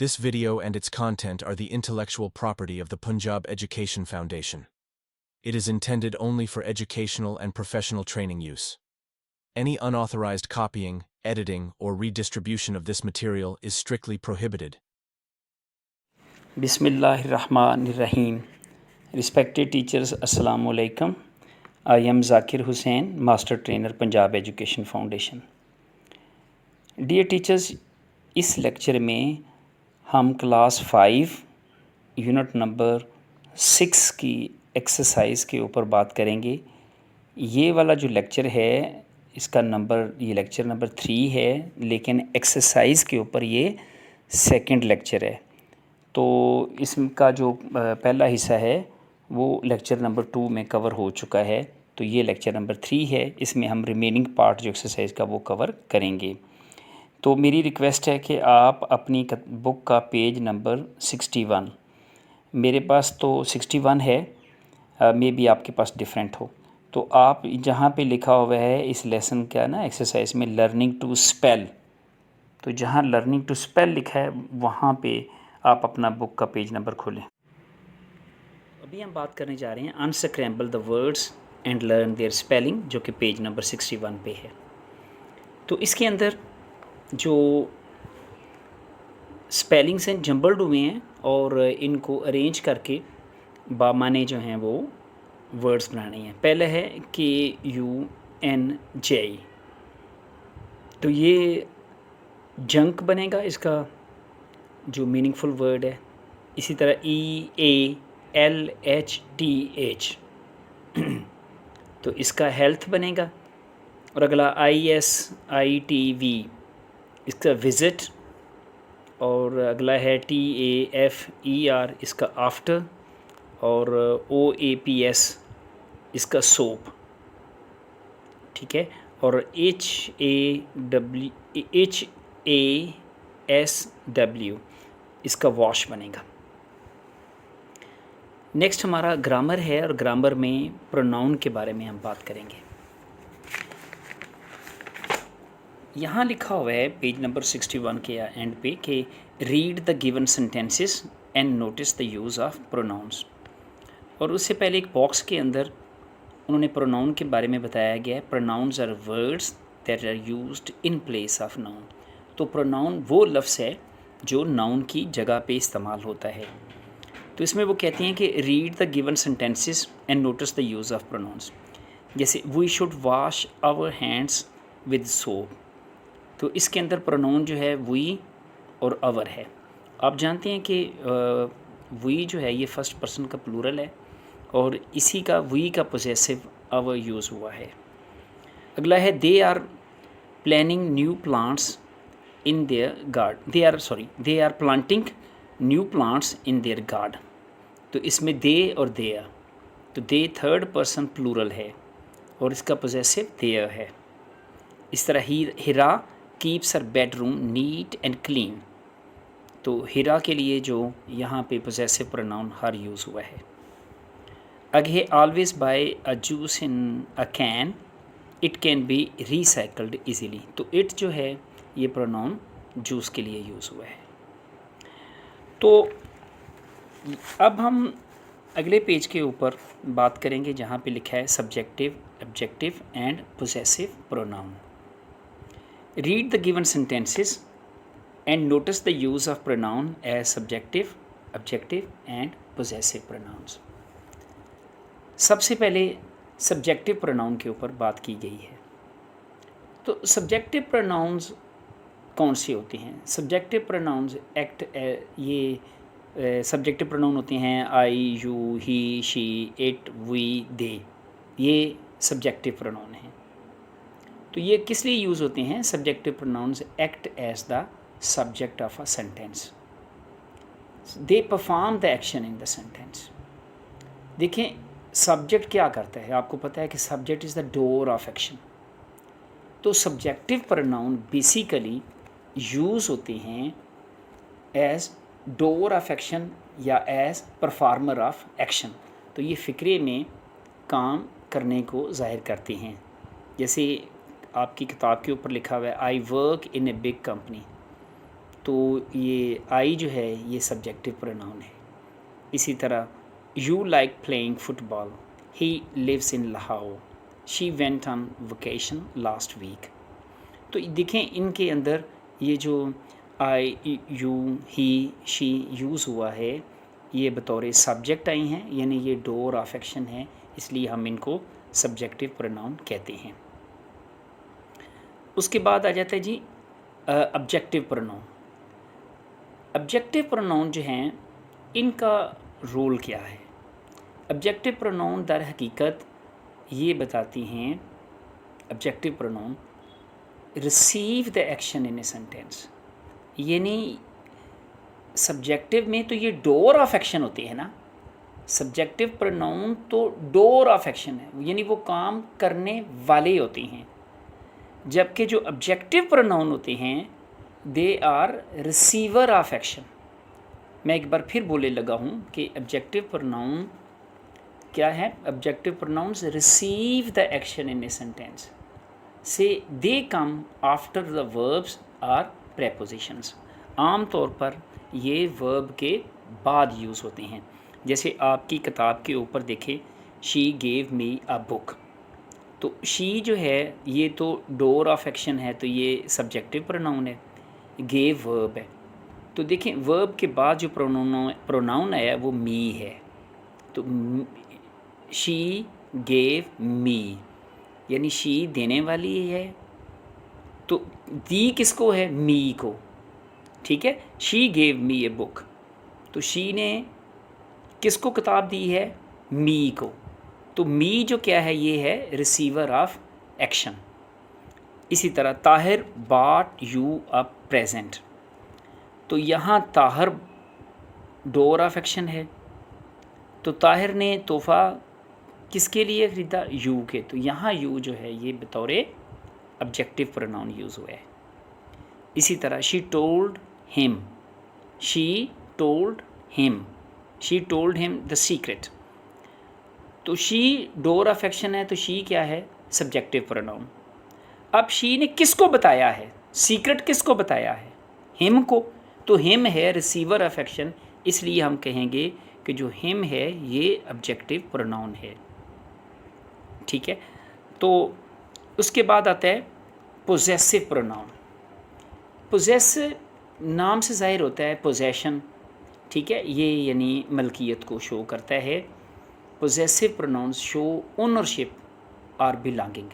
This video and its content are the intellectual property of the Punjab Education Foundation. It is intended only for educational and professional training use. Any unauthorized copying, editing, or redistribution of this material is strictly prohibited. Bismillahirrahmanirrahim. Respected teachers, Assalamu alaikum. I am Zakir Hussain, Master Trainer, Punjab Education Foundation. Dear teachers, इस lecture में हम class 5 unit number 6 की exercise के ऊपर बात करेंगे। ये वाला जो लेक्चर है इसका नंबर, ये लेक्चर नंबर 3 है, लेकिन एक्सरसाइज के ऊपर ये सेकंड लेक्चर है। तो इसका जो पहला हिस्सा है वो लेक्चर नंबर 2 में कवर हो चुका है, तो ये लेक्चर नंबर 3 है। इसमें हम रिमेनिंग पार्ट जो एक्सरसाइज का वो कवर करेंगे। तो मेरी रिक्वेस्ट है कि आप अपनी बुक का पेज नंबर 61, मेरे पास तो 61 है, मे बी आपके पास डिफरेंट हो, तो आप जहाँ पे लिखा हुआ है इस लेसन का ना एक्सरसाइज में लर्निंग टू स्पेल, तो जहाँ लर्निंग टू स्पेल लिखा है वहाँ पे आप अपना बुक का पेज नंबर खोलें। अभी हम बात करने जा रहे हैं unscramble the words and learn their spelling, जो कि पेज नंबर 61 पे है। तो इसके अंदर जो स्पेलिंग्स हैं जंबल्ड हुए हैं और इनको अरेंज करके बामाने जो हैं वो वर्ड्स बनाने हैं। पहले है KUNJ, तो ये जंक बनेगा इसका जो मीनिंगफुल वर्ड है। इसी तरह EALHTH तो इसका हेल्थ बनेगा। और अगला ISITV इसका विज़िट, और अगला है TAFER इसका आफ्टर, और OAPS इसका सोप, ठीक है। और HASW इसका वॉश बनेगा। नेक्स्ट हमारा ग्रामर है, और ग्रामर में प्रोनाउन के बारे में हम बात करेंगे। यहाँ लिखा हुआ है पेज नंबर 61 के एंड पे कि read the given sentences and notice the use of pronounce. और उससे पहले एक बॉक्स के अंदर उन्होंने प्रोनाउन के बारे में बताया गया है। Pronouns are words that are used in place of noun. तो प्रोनाउन वो लफ्ज़ है जो नाउन की जगह पे इस्तेमाल होता है। तो इसमें वो कहते हैं कि read the given sentences and notice the use of pronouns. जैसे we should wash our hands with soap, तो इसके अंदर प्रोनाउन जो है वी और अवर है। आप जानते हैं कि वी जो है ये फर्स्ट पर्सन का प्लूरल है, और इसी का वी का पोजेसिव अवर यूज़ हुआ है। अगला है they are planning new plants in their guard, they are planting new plants in their guard. तो इसमें दे और देयर, तो दे थर्ड पर्सन प्लूरल है और इसका पोजेसिव देयर है। इस तरह Hira keeps her bedroom neat and clean, तो हिरा के लिए जो यहाँ पे पोजेसिव प्रोनाउन हर यूज़ हुआ है। आगे always buy a juice in a can, it can be recycled easily. तो इट जो है ये प्रोनाउन जूस के लिए यूज़ हुआ है। तो अब हम अगले पेज के ऊपर बात करेंगे जहाँ पे लिखा है subjective, objective and possessive pronoun. Read the given sentences and notice the use of pronoun as subjective, objective and possessive pronouns. सबसे पहले सब्जेक्टिव प्रोनाउन के ऊपर बात की गई है। तो सब्जेक्टिव प्रोनाउंस कौन से होते हैं? सब्जेक्टिव प्रोनाउंस ये सब्जेक्टिव प्रोनाउन होते हैं I, you, he, she, it, we, they. ये सब्जेक्टिव प्रोनाउन हैं। तो ये किस लिए यूज़ होते हैं? Subjective pronouns act as the subject of a sentence, they perform the action in the sentence. देखें सब्जेक्ट क्या करता है, आपको पता है कि subject is the doer of action. तो सब्जेक्टिव प्रोनाउन बेसिकली यूज़ होते हैं एज डोर ऑफ एक्शन या एज परफॉर्मर ऑफ एक्शन। तो ये फ़िक्रे में काम करने को ज़ाहिर करते हैं। जैसे आपकी किताब के ऊपर लिखा हुआ है I work in a big company, तो ये आई जो है ये सब्जेक्टिव प्रोनाउन है। इसी तरह you like playing football, he lives in Lahore, she went on vacation last week. तो देखें इनके अंदर ये जो I you he she use हुआ है ये बतौर सब्जेक्ट आई हैं, यानी ये डोर ऑफ एक्शन है, इसलिए हम इनको सब्जेक्टिव प्रोनाउन कहते हैं। उसके बाद आ जाता है जी ऑब्जेक्टिव प्रोनाउन। ऑब्जेक्टिव प्रोनाउन जो हैं इनका रोल क्या है? ऑब्जेक्टिव प्रोनाउन दर हकीकत ये बताती हैं, objective pronoun receive the action in a sentence, यानी सब्जेक्टिव में तो ये डोर ऑफ एक्शन होती है ना, सब्जेक्टिव प्रोनाउन तो डोर ऑफ एक्शन है, यानी वो काम करने वाले होती हैं, जबकि जो ऑब्जेक्टिव प्रोनाउन होते हैं they are receiver of action. मैं एक बार फिर बोलने लगा हूँ कि ऑब्जेक्टिव प्रोनाउन क्या है? Objective pronouns receive the action in a sentence से they come after the verbs or prepositions. आम तौर पर ये वर्ब के बाद यूज़ होते हैं। जैसे आपकी किताब के ऊपर देखें, she gave me a book, तो शी जो है ये तो डोर ऑफ एक्शन है, तो ये सब्जेक्टिव प्रोनाउन है, गेव वर्ब है। तो देखें वर्ब के बाद जो प्रोनाउन आया वो मी है, तो शी गेव मी यानी शी देने वाली है, तो दी किसको है? मी को, ठीक है। She gave me a book, तो शी ने किसको किताब दी है? मी को, तो मी जो क्या है ये है रिसीवर ऑफ एक्शन। इसी तरह Tahir bought you a present, तो यहाँ ताहिर डोर ऑफ एक्शन है, तो ताहिर ने तोहफ़ा किसके लिए ख़रीदा? यू के, तो यहाँ यू जो है ये बतौर ऑब्जेक्टिव प्रोनाउन यूज़ हुआ है। इसी तरह she told him, she told him, she told him the secret, तो शी डोर ऑफ एक्शन है, तो शी क्या है? Subjective pronoun. अब शी ने किसको बताया है? सीक्रेट किसको बताया है? हिम को, तो हिम है रिसीवर ऑफ एक्शन, इसलिए हम कहेंगे कि जो हिम है ये ऑब्जेक्टिव प्रोनाउन है, ठीक है। तो उसके बाद आता है पोजेसिव प्रोनाउन। पोजेस नाम से ज़ाहिर होता है पोजेशन, ठीक है, ये यानी मलकियत को शो करता है। पोजेसिव प्रोनाउंस शो ओनरशिप और belonging,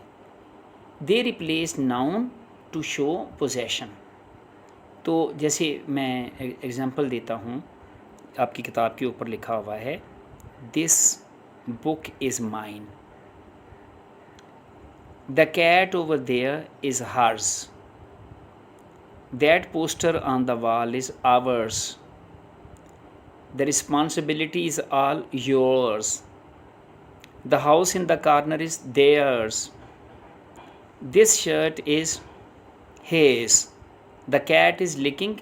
they replace noun to show possession. तो जैसे मैं एग्जांपल देता हूँ, आपकी किताब के ऊपर लिखा हुआ है this book is mine, the cat over there is hers, that poster on the wall is ours, the responsibility is all yours, the house in the corner is theirs, this shirt is his, the cat is licking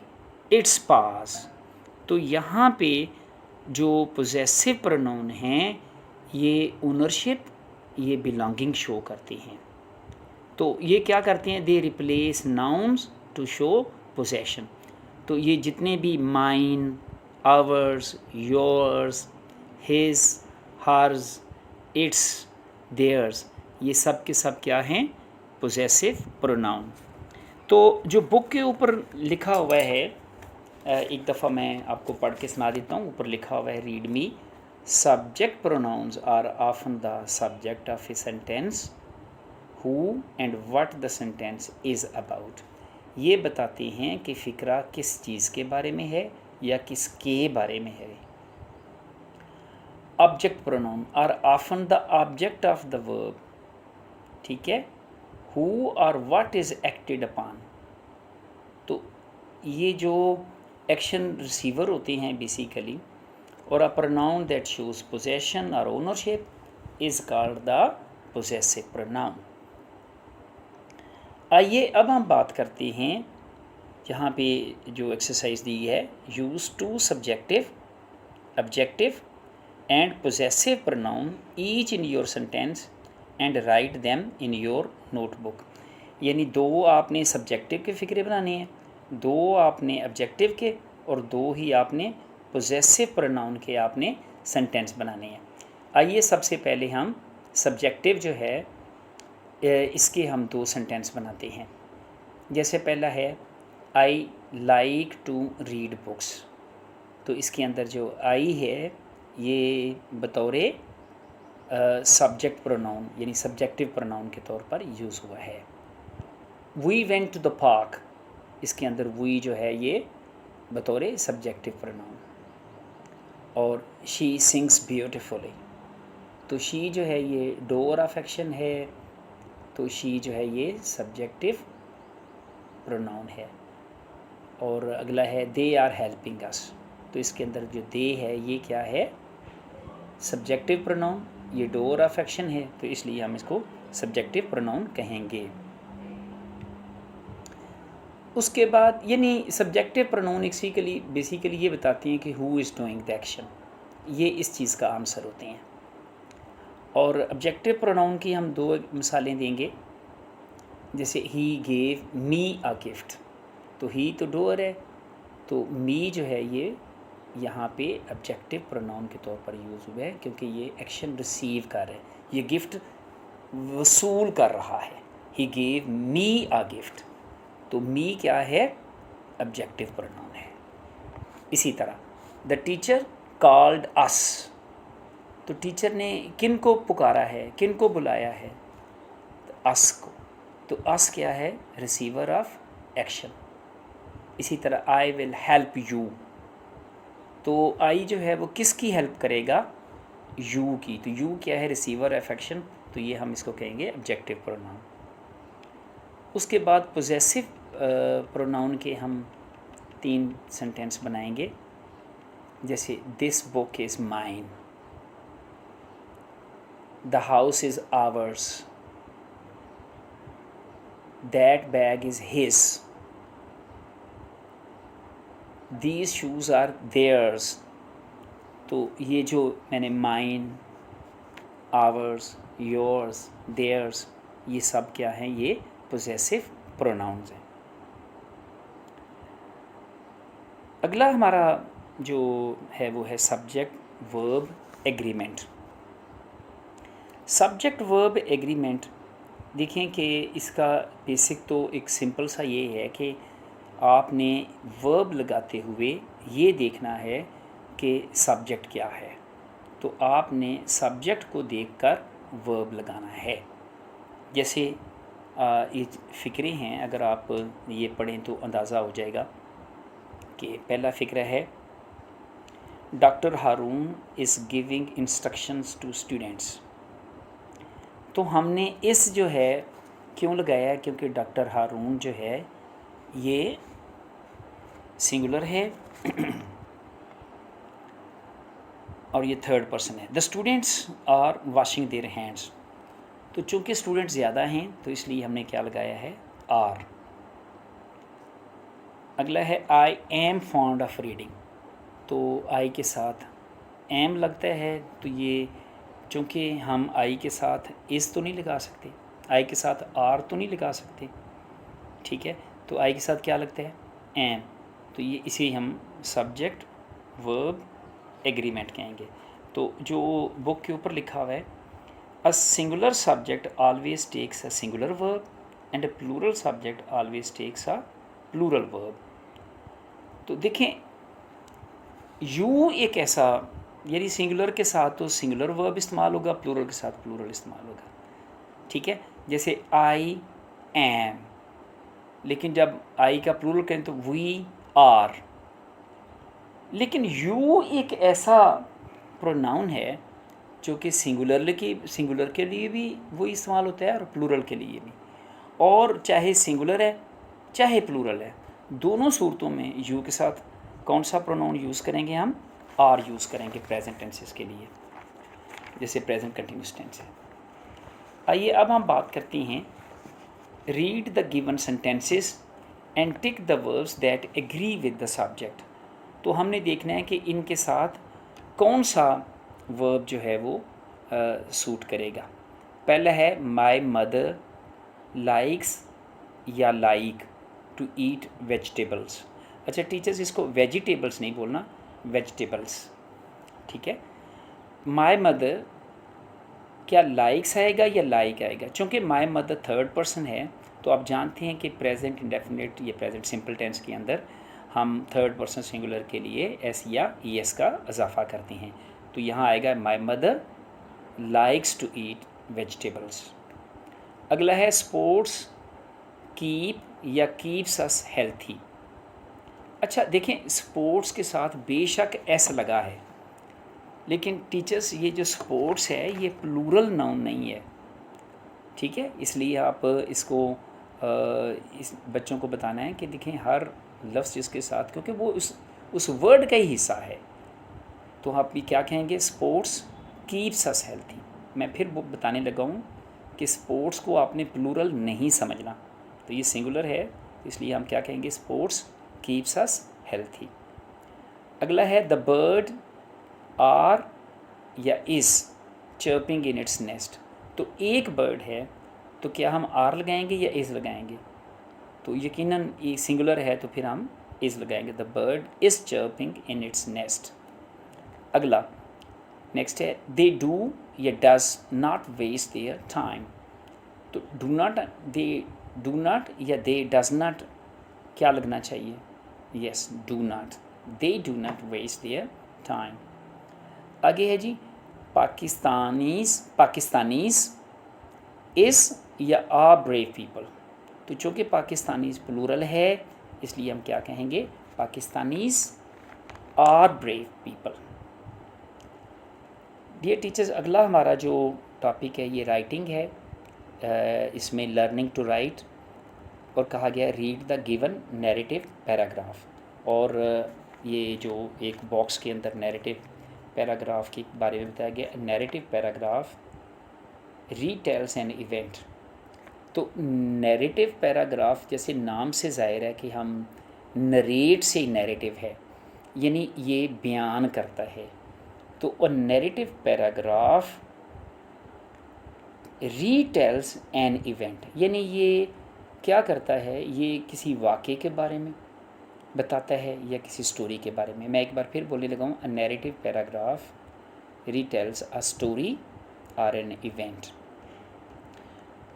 its paws. तो यहाँ पे जो possessive pronoun हैं ये ownership, ये belonging show करती हैं। तो ये क्या करते हैं? They replace nouns to show possession. तो ये जितने भी mine, ours, yours, his, hers, its, theirs, ये सब के सब क्या हैं? Possessive pronoun. तो जो बुक के ऊपर लिखा हुआ है, एक दफ़ा मैं आपको पढ़ के सुना देता हूँ। ऊपर लिखा हुआ है read me, subject pronouns are often the subject of a sentence, who and what the sentence is about. ये बताते हैं कि फ़िक्रा किस चीज़ के बारे में है या किसके बारे में है। Object pronoun are often the object of the verb, ठीक है, हु और व्हाट इज़ एक्टेड अपॉन। तो ये जो एक्शन रिसीवर होते हैं बेसिकली, और a pronoun that shows possession और ownership is called the possessive pronoun. आइए अब हम बात करते हैं, यहाँ पे जो एक्सरसाइज दी है, use two subjective, objective and possessive pronoun each in your sentence and write them in your notebook. यानी दो आपने सब्जेक्टिव के फ़िक्रे बनाने हैं दो आपने ऑब्जेक्टिव के और दो ही आपने पोजेसिव प्रोनाउन के आपने सेंटेंस बनाने हैं। आइए सबसे पहले हम सब्जेक्टिव जो है इसके हम दो सेंटेंस बनाते हैं। जैसे पहला है I like to read books, तो इसके अंदर जो आई है ये बतौर सब्जेक्ट प्रोनाउन यानी सब्जेक्टिव प्रोनाउन के तौर पर यूज़ हुआ है। We went to the park, इसके अंदर वी जो है ये बतौर सब्जेक्टिव प्रोनाउन। और शी सिंग्स ब्यूटिफुली, तो शी जो है ये डोर ऑफ एक्शन है, तो शी जो है ये सब्जेक्टिव प्रोनाउन है। और अगला है दे आर हेल्पिंग अस, तो इसके अंदर जो दे है ये क्या है, सब्जेक्टिव प्रोनाउन, ये डोर ऑफ एक्शन है, तो इसलिए हम इसको सब्जेक्टिव प्रोनाउन कहेंगे। उसके बाद यानी सब्जेक्टिव प्रोनाउन बेसिकली ये बताते हैं कि who is doing the action, ये इस चीज़ का आंसर होते हैं। और ऑब्जेक्टिव प्रोनाउन की हम दो मिसालें देंगे। जैसे he gave me a gift, तो ही तो डोअर है, तो मी जो है ये यहाँ पे ऑब्जेक्टिव प्रोनाउन के तौर पर यूज़ हुआ है क्योंकि ये एक्शन रिसीव कर रहा है, ये गिफ्ट वसूल कर रहा है। He gave me a gift, तो मी क्या है, ऑब्जेक्टिव प्रोनाउन है। इसी तरह द टीचर कॉल्ड अस, तो टीचर ने किन को पुकारा है, किन को बुलाया है, अस को, तो अस क्या है, रिसीवर ऑफ एक्शन। इसी तरह आई विल हेल्प यू, तो आई जो है वो किसकी हेल्प करेगा, यू की, तो यू क्या है, रिसीवर ऑफ एक्शन, तो ये हम इसको कहेंगे ऑब्जेक्टिव प्रोनाउन। उसके बाद पोजेसिव प्रोनाउन के हम तीन सेंटेंस बनाएंगे। जैसे this book is mine, the house is ours, that bag is his, these shoes are theirs, तो ये जो मैंने माइन, आवर्स, योर्स, देयर्स, ये सब क्या हैं, ये पोजेसिव प्रोनाउंस हैं। अगला हमारा जो है वो है subject verb agreement. Subject verb agreement देखें कि इसका बेसिक तो एक सिंपल सा ये है कि आपने वर्ब लगाते हुए ये देखना है कि सब्जेक्ट क्या है, तो आपने सब्जेक्ट को देखकर वर्ब लगाना है। जैसे ये फ़िक्रे हैं, अगर आप ये पढ़ें तो अंदाज़ा हो जाएगा कि पहला फ़िक्रा है doctor Haroon is giving instructions to students, तो हमने इस जो है क्यों लगाया है, क्योंकि डॉक्टर हारून जो है ये सिंगुलर है और ये थर्ड पर्सन है। The students are washing their hands, तो चूँकि स्टूडेंट ज़्यादा हैं तो इसलिए हमने क्या लगाया है, आर। अगला है I am fond of reading, तो आई के साथ एम लगता है, तो ये चूँकि हम आई के साथ इस तो नहीं लगा सकते, आई के साथ आर तो नहीं लगा सकते, ठीक है, तो आई के साथ क्या लगता है, एम, तो ये इसे हम सब्जेक्ट वर्ब एग्रीमेंट कहेंगे। तो जो बुक के ऊपर लिखा हुआ है a singular subject always takes a singular verb and a plural subject always takes a plural verb, तो देखें यू एक ऐसा यानी सिंगुलर के साथ तो सिंगुलर वर्ब इस्तेमाल होगा, प्लूरल के साथ प्लूरल इस्तेमाल होगा, ठीक है। जैसे आई एम, लेकिन जब आई का प्लूरल करें तो वी आर, लेकिन यू एक ऐसा प्रोनाउन है जो कि सिंगुलर के लिए भी वो इस्तेमाल होता है और प्लूरल के लिए भी, और चाहे सिंगुलर है चाहे प्लूरल है, दोनों सूरतों में यू के साथ कौन सा प्रोनाउन यूज़ करेंगे, हम आर यूज़ करेंगे प्रेजेंट टेंसेस के लिए, जैसे प्रेजेंट कंटिन्यूस टेंस है। आइए अब हम बात करते हैं read the given sentences and tick the verbs that agree with the subject, तो हमने देखना है कि इनके साथ कौन सा वर्ब जो है वो सूट करेगा। पहला है माय मदर लाइक्स या लाइक, टू ईट वेजिटेबल्स। अच्छा टीचर्स, इसको वेजिटेबल्स नहीं बोलना, वेजिटेबल्स, ठीक है। माई मदर, क्या लाइक्स आएगा या लाइक आएगा? चूँकि माई मदर थर्ड पर्सन है तो आप जानते हैं कि प्रेजेंट इंडेफिनिट या प्रेजेंट सिंपल टेंस के अंदर हम थर्ड पर्सन सिंगुलर के लिए एस या ई एस का इजाफा करते हैं। तो यहाँ आएगा my mother likes to eat vegetables. अगला है स्पोर्ट्स कीप या कीप्स अस हेल्थी। अच्छा देखें, स्पोर्ट्स के साथ बेशक एस लगा है, लेकिन टीचर्स ये जो स्पोर्ट्स है ये प्लूरल नाउन नहीं है, ठीक है। इसलिए आप इसको इस बच्चों को बताना है कि देखें हर लफ्ज़ जिसके साथ, क्योंकि वो उस वर्ड का ही हिस्सा है, तो आप भी क्या कहेंगे, स्पोर्ट्स कीप्स अस हेल्थी। मैं फिर वो बताने लगा हूँ कि स्पोर्ट्स को आपने प्लूरल नहीं समझना, तो ये सिंगुलर है, इसलिए हम क्या कहेंगे, स्पोर्ट्स कीप्स अस हेल्थी। अगला है द बर्ड आर या is chirping in its nest. तो एक बर्ड है तो क्या हम आर लगाएंगे या इज़ लगाएंगे? तो यकीनन ये सिंगुलर है तो फिर हम इज़ लगाएंगे, the bird is chirping in its nest. अगला नेक्स्ट है दे डू या does not waste their time. तो do not, they do not या दे डज नॉट क्या लगना चाहिए? Yes, do not, they do not waste their time. आगे है जी पाकिस्तानीज़ इज़ या आर ब्रेव पीपल। तो चूँकि पाकिस्तानीज़ प्लूरल है इसलिए हम क्या कहेंगे, Pakistanis are brave people. Dear teachers, अगला हमारा जो टॉपिक है ये राइटिंग है। इसमें लर्निंग टू राइट और कहा गया read the given narrative paragraph. और ये जो एक बॉक्स के अंदर नैरेटिव पैराग्राफ के बारे में बताया गया, नैरेटिव पैराग्राफ रीटेल्स एन इवेंट। तो नैरेटिव पैराग्राफ जैसे नाम से ज़ाहिर है कि हम नरेट से नैरेटिव है, यानी ये बयान करता है। तो और नैरेटिव पैराग्राफ रीटेल्स एन इवेंट, यानी ये क्या करता है, ये किसी वाक़े के बारे में बताता है या किसी स्टोरी के बारे में। मैं एक बार फिर बोलने लगा हूँ, a narrative paragraph retells a story or an event.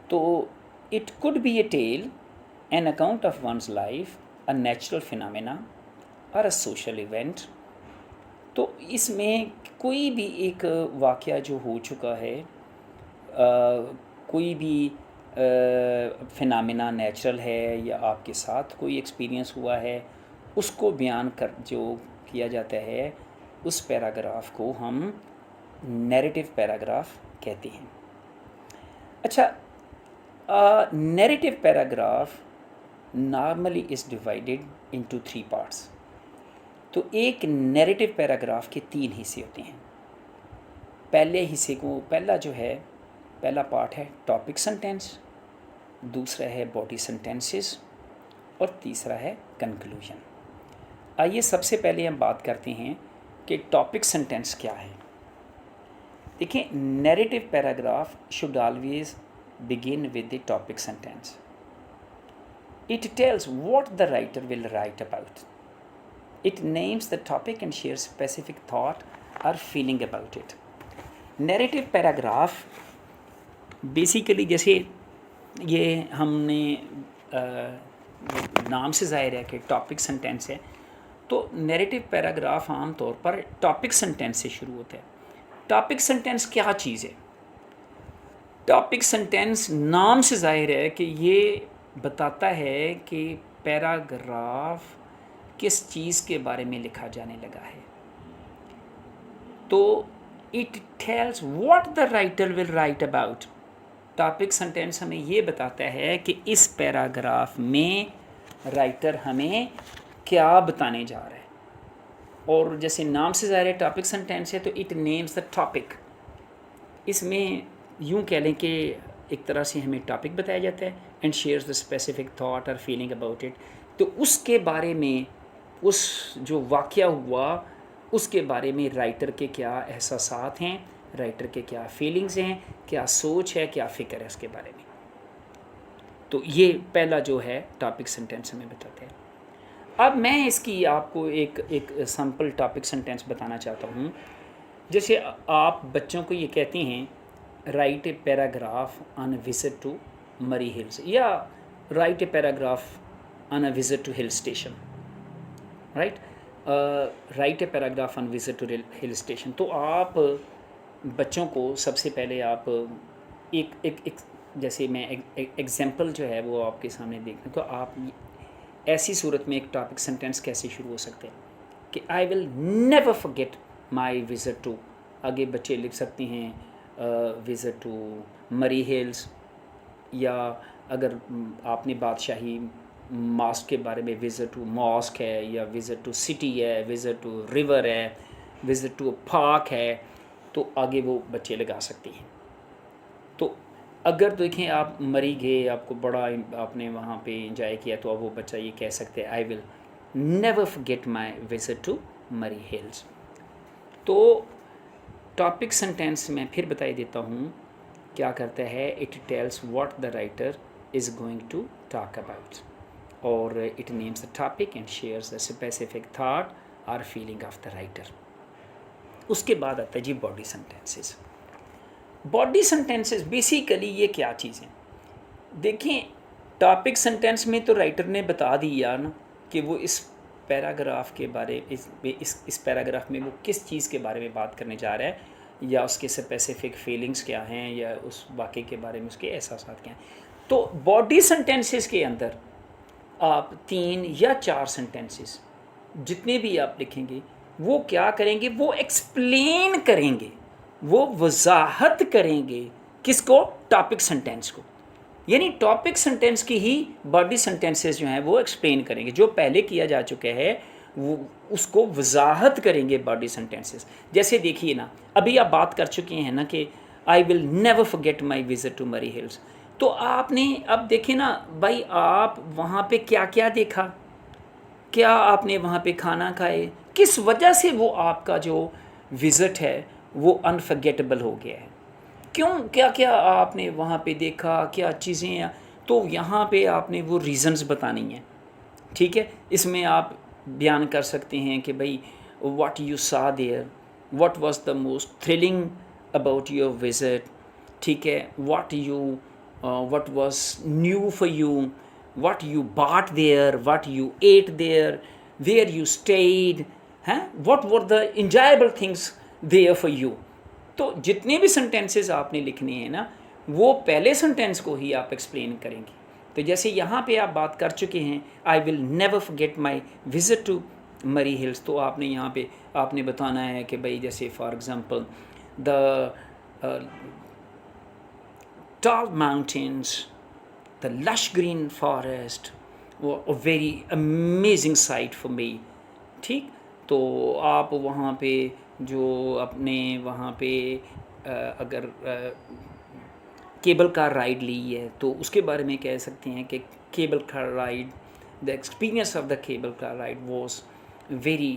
तो it could be a tale, an account of one's life, a natural phenomena और अ सोशल इवेंट। तो इसमें कोई भी एक वाक़या जो हो चुका है, कोई भी फिनोमेना नेचुरल है या आपके साथ कोई एक्सपीरियंस हुआ है, उसको बयान कर जो किया जाता है, उस पैराग्राफ को हम नैरेटिव पैराग्राफ कहते हैं। अच्छा, narrative paragraph normally is divided into 3 parts. तो एक नैरेटिव पैराग्राफ के 3 हिस्से होते हैं। पहले हिस्से को, पहला पार्ट है टॉपिक सेंटेंस, दूसरा है बॉडी सेंटेंसेस और तीसरा है कंक्लूजन। आइए सबसे पहले हम बात करते हैं कि टॉपिक सेंटेंस क्या है। देखिए, narrative paragraph should always begin with the topic sentence. It tells what the writer will write about. It names the topic and shares specific thought or feeling about it. Narrative paragraph basically, जैसे ये हमने नाम से ज़ाहिर है कि topic sentence है, तो नैरेटिव पैराग्राफ आम तौर पर टॉपिक सेंटेंस से शुरू होता है। टॉपिक सेंटेंस क्या चीज़ है? टॉपिक सेंटेंस नाम से ज़ाहिर है कि ये बताता है कि पैराग्राफ किस चीज़ के बारे में लिखा जाने लगा है। तो it tells what the writer will write about. Topic sentence हमें ये बताता है कि इस पैराग्राफ में राइटर हमें क्या बताने जा रहा है। और जैसे नाम से ज़ाहिर है टॉपिक सेंटेंस है, तो इट नेम्स द टॉपिक। इसमें यूँ कह लें कि एक तरह से हमें टॉपिक बताया जाता है, and shares the specific thought और फीलिंग अबाउट इट। तो उसके बारे में, उस जो वाक़या हुआ उसके बारे में राइटर के क्या एहसासात हैं, राइटर के क्या फीलिंग्स हैं, क्या सोच है, क्या फ़िक्र है उसके बारे में। तो ये पहला जो है टॉपिक सेंटेंस हमें बताते हैं। अब मैं इसकी आपको एक एक सैम्पल टॉपिक सेंटेंस बताना चाहता हूँ। जैसे आप बच्चों को ये कहते हैं write a paragraph on a visit to Murree hills, या write a paragraph on a visit to hill station, right, write a paragraph on visit to hill station. तो आप बच्चों को सबसे पहले आप एक जैसे मैं एग्जांपल जो है वो आपके सामने देखना, तो आप ऐसी सूरत में एक टॉपिक सेंटेंस कैसे शुरू हो सकते हैं कि I will never forget my visit to, आगे बच्चे लिख सकते हैं विज़िट टू मरी हिल्स, या अगर आपने बादशाही मॉस्क के बारे में विज़िट टू मॉस्क है, या विज़िट टू सिटी है, विज़िट टू रिवर है, विज़िट टू पार्क है, तो आगे वो बच्चे लगा सकते हैं। तो अगर देखें आप मरी गए, आपको बड़ा आपने वहाँ पे इंजॉय किया, तो अब वो बच्चा ये कह सकते हैं I will never forget my visit to Murree hills. तो टॉपिक सेंटेंस में फिर बताई देता हूँ क्या करता है, it tells what the writer is going to talk about, और it names the topic and shares the specific thought और फीलिंग ऑफ द राइटर। उसके बाद आता है जी body sentences. Body sentences basically ये क्या चीज़ है, देखें टॉपिक सेंटेंस में तो राइटर ने बता दिया ना कि वो इस पैराग्राफ के बारे इस पैराग्राफ में वो किस चीज़ के बारे में बात करने जा रहा है, या उसके स्पेसिफिक फीलिंग्स क्या हैं, या उस वाक़े के बारे में उसके एहसासात क्या हैं। तो बॉडी सेंटेंसेस के अंदर आप 3 या 4 सेंटेंसेस जितने भी आप लिखेंगे वो क्या करेंगे, वो एक्सप्लेन करेंगे, वो वजाहत करेंगे किसको, टॉपिक सेंटेंस को। यानी टॉपिक सेंटेंस की ही बॉडी सेंटेंसेस जो हैं वो एक्सप्लेन करेंगे, जो पहले किया जा चुका है वो उसको वजाहत करेंगे बॉडी सेंटेंसेस। जैसे देखिए ना, अभी आप बात कर चुके हैं ना कि I will never forget my visit to Murree hills, तो आपने अब देखे ना भाई, आप वहाँ पे क्या क्या देखा, क्या आपने वहाँ पे खाना खाए, किस वजह से वो आपका जो विज़िट है वो अनफॉरगेटेबल हो गया है, क्यों, क्या क्या आपने वहाँ पे देखा, क्या चीज़ें, तो यहाँ पे आपने वो रीज़न्स बतानी हैं। ठीक है, इसमें आप बयान कर सकते हैं कि भाई what you saw there, what was the most thrilling about your visit, ठीक है, what was new for you, what you bought there, what you ate there, where you stayed, what were the enjoyable things there for you। तो जितने भी sentences आपने लिखने हैं ना, वो पहले सेंटेंस को ही आप एक्सप्लेन करेंगे। तो जैसे यहाँ पे आप बात कर चुके हैं I will never forget my visit to Murree hills, तो आपने यहाँ पे आपने बताना है कि भाई जैसे for example the tall mountains, the lush green forest were a very amazing sight for me। ठीक, तो आप वहाँ पे जो अपने वहाँ पे अगर केबल कार राइड ली है तो उसके बारे में कह सकते हैं कि cable car ride, the experience of the cable car ride was very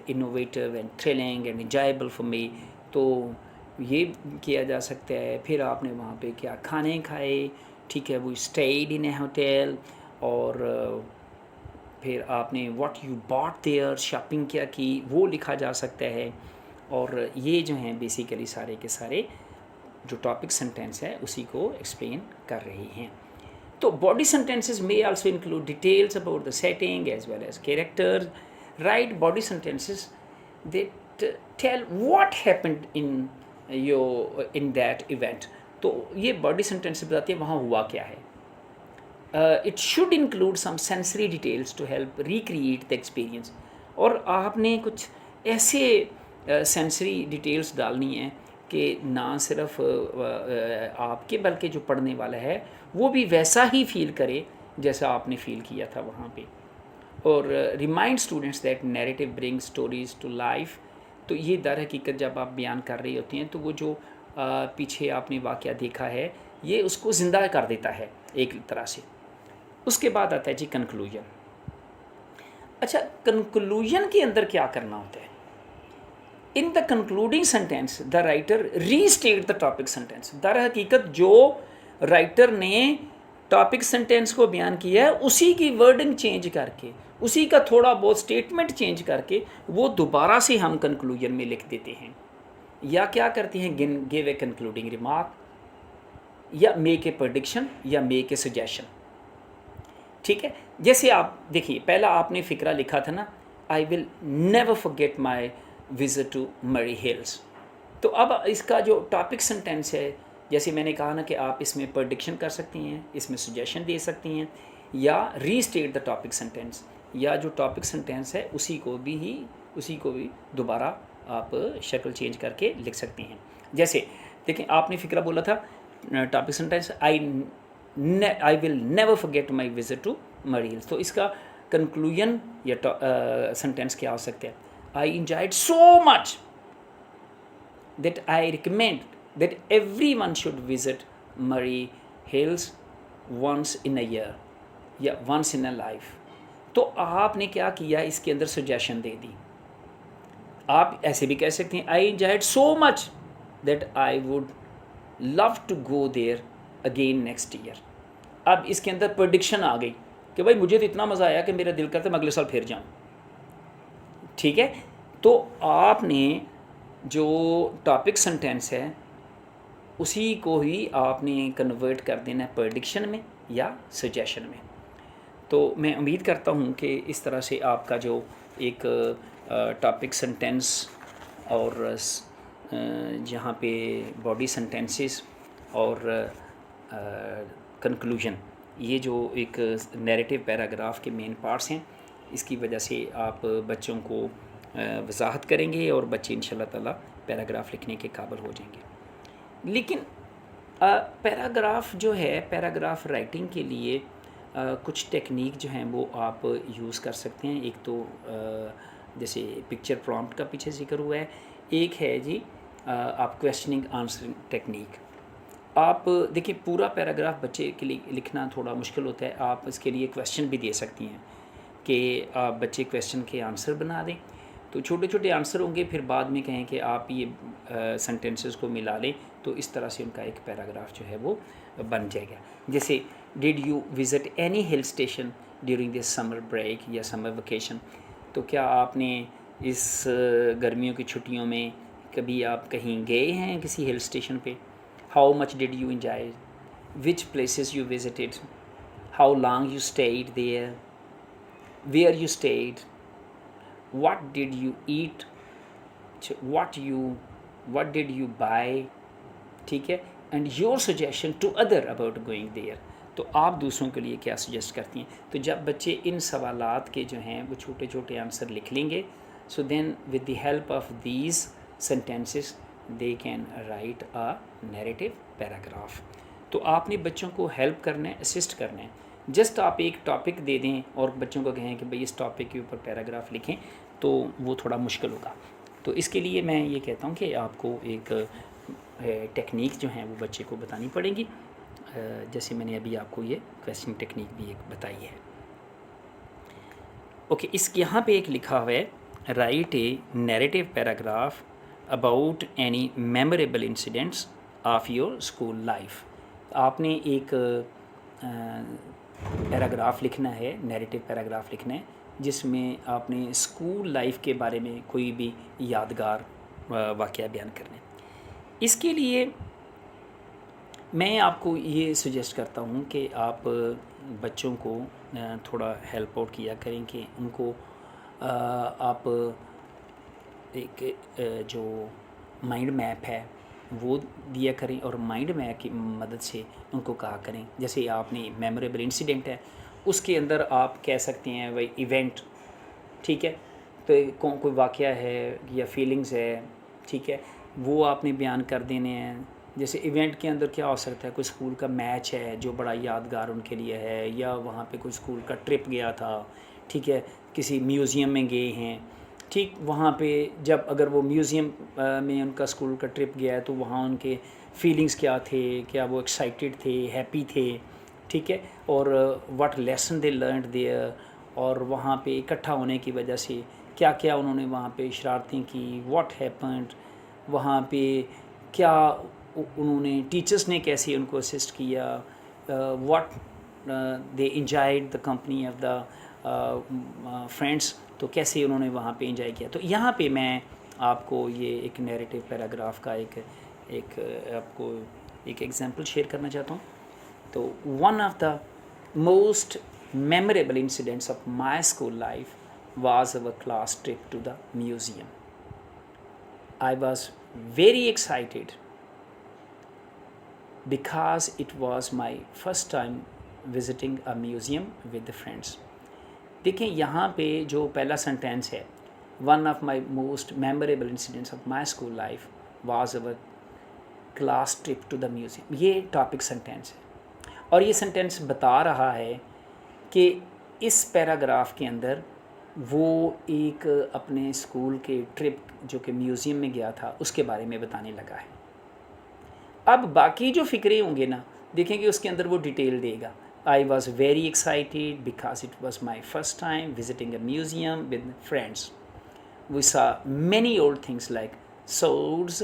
innovative and thrilling and enjoyable for me. तो ये किया जा सकता है। फिर आपने वहाँ पे क्या खाने खाए, ठीक है, वो स्टेड इन ए होटल, और फिर आपने what you bought there, shopping क्या की, वो लिखा जा सकता है। और ये जो हैं बेसिकली सारे के सारे जो टॉपिक सेंटेंस है उसी को एक्सप्लेन कर रहे हैं। तो body sentences may also include details about the setting as well as characters. Right body sentences that tell what happened in that event. तो ये बॉडी सेंटेंसेस बताती है वहाँ हुआ क्या है। It should include some sensory details to help recreate the experience. और आपने कुछ ऐसे सेंसरी डिटेल्स डालनी है कि ना सिर्फ आपके बल्कि जो पढ़ने वाला है वो भी वैसा ही फील करे जैसा आपने फील किया था वहाँ पे। और remind students that narrative bring stories to life. तो ये दर हकीकत जब आप बयान कर रही होती हैं तो वो जो पीछे आपने वाक़या देखा है ये उसको ज़िंदा कर देता है एक तरह से। उसके बाद आता है जी कंक्लूजन। अच्छा, कंक्लूजन के अंदर क्या करना होता है? In the concluding sentence the writer restate the topic sentence. दर हकीकत जो राइटर ने टॉपिक सेंटेंस को बयान किया है, उसी की वर्डिंग चेंज करके, उसी का थोड़ा बहुत स्टेटमेंट चेंज करके वो दोबारा से हम कंक्लूजन में लिख देते हैं, या क्या करते हैं, गिव ए कंक्लूडिंग रिमार्क, या मेक ए प्रेडिक्शन, या मेक ए सजेशन। ठीक है, जैसे आप देखिए, पहला आपने फ़िक्रा लिखा था ना, I will never forget my visit to Murree hills. तो अब इसका जो टॉपिक सेंटेंस है, जैसे मैंने कहा ना कि आप इसमें प्रेडिक्शन कर सकती हैं, इसमें सजेशन दे सकती हैं, या रीस्टेट द टॉपिक सेंटेंस, या जो टॉपिक सेंटेंस है उसी को भी दोबारा आप शक्ल चेंज करके लिख सकती हैं। जैसे देखिए, आपने फ़िक्रा बोला था topic sentence, I will never forget my visit to Murree hills. तो इसका कंक्लूजन या सेंटेंस क्या हो सकता है, I enjoyed so much that I recommend that everyone should visit Murray Hills once in a year या once in a life। तो आपने क्या किया, इसके अंदर सजेशन दे दी। आप ऐसे भी कह सकते हैं, I enjoyed so much that I would love to go there again next year. अब इसके अंदर प्रेडिक्शन आ गई कि भाई मुझे तो इतना मज़ा आया कि मेरा दिल करता मैं अगले साल फिर जाऊँ। ठीक है, तो आपने जो टॉपिक सेंटेंस है उसी को ही आपने कन्वर्ट कर देना है प्रेडिक्शन में या सजेशन में। तो मैं उम्मीद करता हूँ कि इस तरह से आपका जो एक टॉपिक सेंटेंस और जहाँ पे बॉडी सेंटेंसेस और कंक्लूजन, ये जो एक नैरेटिव पैराग्राफ के मेन पार्ट्स हैं, इसकी वजह से आप बच्चों को वजाहत करेंगे और बच्चे इंशाल्लाह ताला पैराग्राफ लिखने के काबिल हो जाएंगे। लेकिन पैराग्राफ जो है, पैराग्राफ राइटिंग के लिए कुछ टेक्निक जो हैं वो आप यूज़ कर सकते हैं। एक तो जैसे पिक्चर प्रॉम्प्ट का पीछे जिक्र हुआ है, एक है जी आप क्वेश्चनिंग आंसरिंग टेक्निक। आप देखिए, पूरा पैराग्राफ बच्चे के लिए लिखना थोड़ा मुश्किल होता है, आप इसके लिए क्वेश्चन भी दे सकती हैं कि आप बच्चे क्वेश्चन के आंसर बना दें। तो छोटे छोटे आंसर होंगे, फिर बाद में कहें कि आप ये सेंटेंसेस को मिला लें, तो इस तरह से उनका एक पैराग्राफ जो है वो बन जाएगा। जैसे did you visit any hill station during this summer break या समर वेकेशन। तो क्या आपने इस गर्मियों की छुट्टियों में कभी आप कहीं गए हैं किसी हिल स्टेशन पे। How much did you enjoy, which places you visited, how long you stayed there, where you stayed, what did you eat, what did you buy। ठीक है, and your suggestion to other about going there। तो आप दूसरों के लिए क्या suggest करती हैं। तो जब बच्चे इन सवालात के जो हैं वो छोटे छोटे आंसर लिख लेंगे, so then with the help of these sentences they can write a narrative paragraph. तो आपने बच्चों को हेल्प करना है, असिस्ट करना है। जस्ट आप एक टॉपिक दे दें और बच्चों को कहें कि भाई इस टॉपिक के ऊपर पैराग्राफ लिखें, तो वो थोड़ा मुश्किल होगा। तो इसके लिए मैं ये कहता हूँ कि आपको एक टेक्निक जो है वो बच्चे को बतानी पड़ेगी, जैसे मैंने अभी आपको ये क्वेश्चन टेक्निक भी एक बताई है। ओके, इस यहाँ पे एक लिखा हुआ है, right A narrative paragraph about any memorable incidents of your school life. आपने एक पैराग्राफ लिखना है, नैरेटिव पैराग्राफ लिखना है, जिसमें आपने स्कूल लाइफ के बारे में कोई भी यादगार वाक़या बयान करना है। इसके लिए मैं आपको ये सजेस्ट करता हूँ कि आप बच्चों को थोड़ा हेल्प आउट किया करें कि उनको आप एक जो माइंड मैप है वो दिया करें, और माइंड मैप की मदद से उनको कहा करें। जैसे आपने मेमोरेबल इंसिडेंट है, उसके अंदर आप कह सकते हैं भाई इवेंट, ठीक है, तो कोई वाक़या है या फीलिंग्स है, ठीक है, वो आपने बयान कर देने हैं। जैसे इवेंट के अंदर क्या हो सकता है, कोई स्कूल का मैच है जो बड़ा यादगार उनके लिए है, या वहाँ पे कोई स्कूल का ट्रिप गया था, ठीक है, किसी म्यूज़ियम में गए हैं, ठीक, वहाँ पे जब अगर वो म्यूज़ियम में उनका स्कूल का ट्रिप गया है तो वहाँ उनके फीलिंग्स क्या थे, क्या वो एक्साइटेड थे, हैप्पी थे, ठीक है, और what lesson they learned there, और वहाँ पे इकट्ठा होने की वजह से क्या क्या उन्होंने वहाँ पे शरारतें की, व्हाट हैपेंड, वहाँ पे क्या उन्होंने टीचर्स ने कैसे उनको असिस्ट किया, what they enjoyed the company of the friends, तो कैसे उन्होंने वहाँ पे इंजॉय किया। तो यहाँ पे मैं आपको ये एक नैरेटिव पैराग्राफ का एक आपको एक एग्जांपल शेयर करना चाहता हूँ। तो one of the most memorable incidents of my school life was our class trip to the museum. I was very excited because it was my first time visiting a museum with the friends. देखें यहाँ पे जो पहला sentence है, one of my most memorable incidents of my school life was our class trip to the museum. ये topic sentence है और ये सेंटेंस बता रहा है कि इस पैराग्राफ के अंदर वो एक अपने स्कूल के ट्रिप जो कि म्यूज़ियम में गया था उसके बारे में बताने लगा है। अब बाकी जो फ़िक्रे होंगे ना, देखेंगे उसके अंदर वो डिटेल देगा। I was very excited because it was my first time visiting a museum with friends. We saw many old things like swords,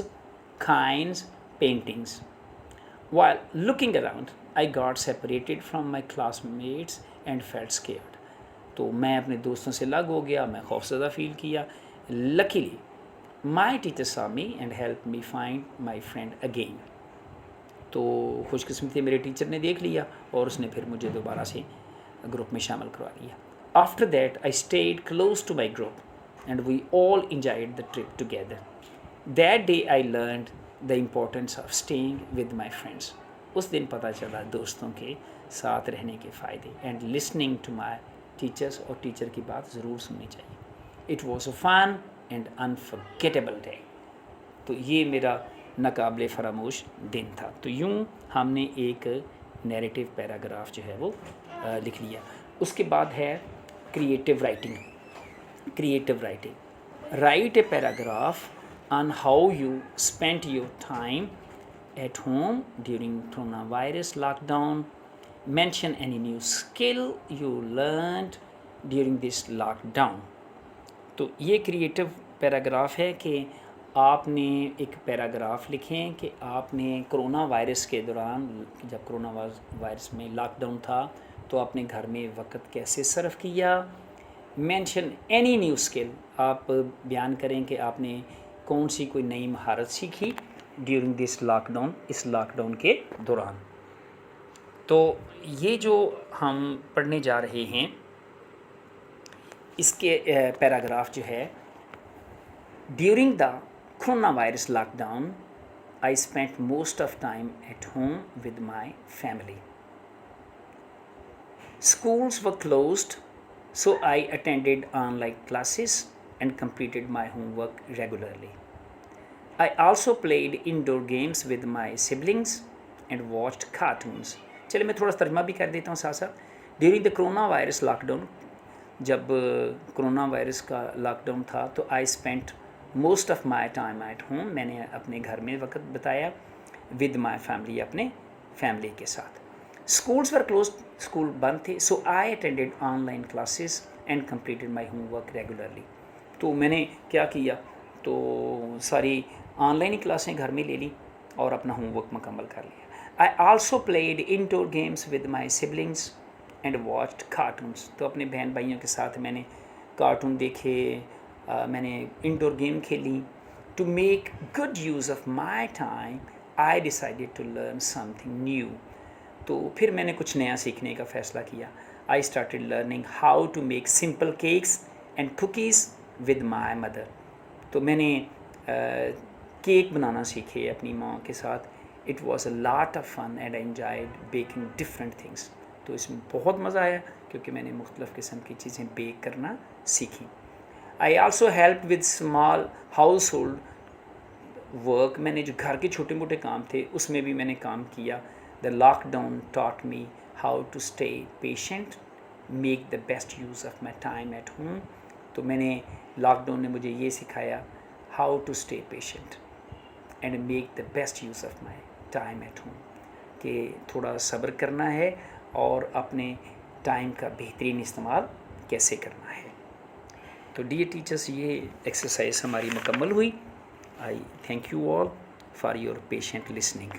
coins, paintings. While looking around, I got separated from my classmates and felt scared. तो मैं अपने दोस्तों से अलग हो गया, मैं खौफज़दा feel किया। Luckily my teacher saw me and helped me find my friend again. तो खुशकिस्मती मेरे टीचर ने देख लिया और उसने फिर मुझे दोबारा से ग्रुप में शामिल करवा लिया। After that I stayed close to my group and we all enjoyed the trip together. That day I learned the importance of staying with my friends. उस दिन पता चला दोस्तों के साथ रहने के फ़ायदे and listening to my teachers, और टीचर की बात ज़रूर सुननी चाहिए। It was a fun and unforgettable day. तो ये मेरा नाकाबिले फरामोश दिन था। तो यूँ हमने एक नैरेटिव पैराग्राफ जो है वो लिख लिया। उसके बाद है creative writing. Creative writing, right a paragraph on how you spent your time at home during coronavirus lockdown. Mention any new skill you learned during this lockdown. तो ये क्रिएटिव पैराग्राफ है कि आपने एक पैराग्राफ लिखें कि आपने कोरोना वायरस के दौरान, जब कोरोना वायरस में लॉकडाउन था, तो आपने घर में वक्त कैसे सर्व किया। मेंशन एनी न्यू स्किल, आप बयान करें कि आपने कौन सी कोई नई महारत सीखी ड्यूरिंग दिस लॉकडाउन, इस लॉकडाउन के दौरान। तो ये जो हम पढ़ने जा रहे हैं इसके पैराग्राफ जो है, during the corona virus lockdown I spent most of time at home with my family. Schools were closed, so I attended online classes and completed my homework regularly. I also played indoor games with my siblings and watched cartoons. चलिए मैं थोड़ा तर्जमा भी कर देता हूँ साथ साथ। During the corona virus lockdown, जब कोरोना वायरस का लॉकडाउन था, तो I spent most of my time at home, मैंने अपने घर में वक्त बताया, विद माई फैमिली, अपने फैमिली के साथ. स्कूल्स वर क्लोज, स्कूल बंद थे, so I attended online classes and completed my homework regularly. तो मैंने क्या किया, तो सारी ऑनलाइन ही क्लासें घर में ले ली और अपना होमवर्क मुकम्मल कर लिया. I also played indoor games with my siblings and watched cartoons. तो अपने बहन भाइयों के साथ मैंने कार्टून देखे, मैंने इंडोर गेम खेली. To make good use of my time I decided to learn something new. तो फिर मैंने कुछ नया सीखने का फ़ैसला किया. I started learning how to make simple cakes and cookies with my mother. तो मैंने केक बनाना सीखे अपनी माँ के साथ. It was a lot of fun and I enjoyed baking different things. तो इसमें बहुत मज़ा आया क्योंकि मैंने मुख्तलिफ़ किस्म की चीज़ें बेक करना सीखी. I also help with small house hold work. मैंने जो घर के छोटे मोटे काम थे उसमें भी मैंने काम किया. The lockdown taught me how to stay patient, make the best use of my time at home. तो मैंने लॉकडाउन ने मुझे ये सिखाया how to stay patient and make the best use of my time at home, कि थोड़ा सब्र करना है और अपने टाइम का बेहतरीन इस्तेमाल कैसे करना है. तो डियर टीचर्स, ये एक्सरसाइज हमारी मुकम्मल हुई. I thank you all for your patient listening.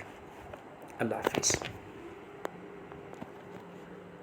अल्लाह हाफिज़.